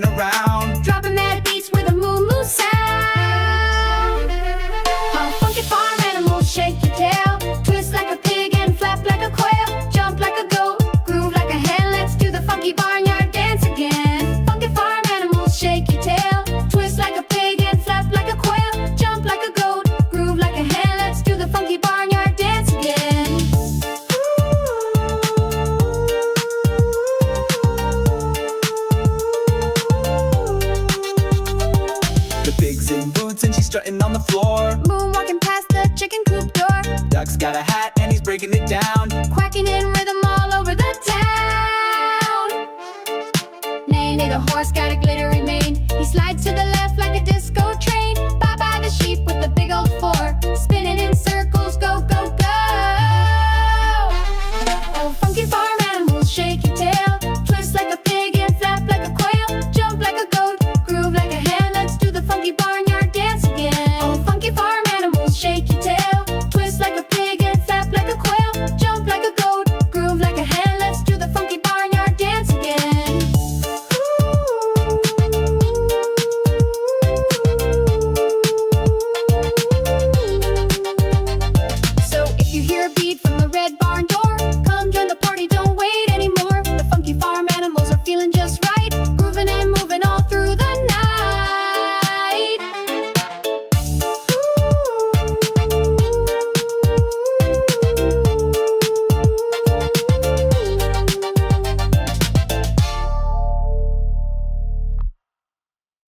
around, dropping mad beats with a moo-moo sound. How funky farm animals shake your tail, twist like a pig and flap like a quail, jump like a goat, groove like a hen. Let's do the funky barnyard dance again. Funky farm animals shake your tail, twist like a pig and flap like a quail, jump like a goat, groove like a hen. Let's do the funky barnyard dance again. the pig's in boots and she's strutting on the floor. Moonwalking past the chicken coop door, Duck's got a hat and he's breaking it down. quacking in rhythm all over the town. Neigh, neigh, the horse got a glitter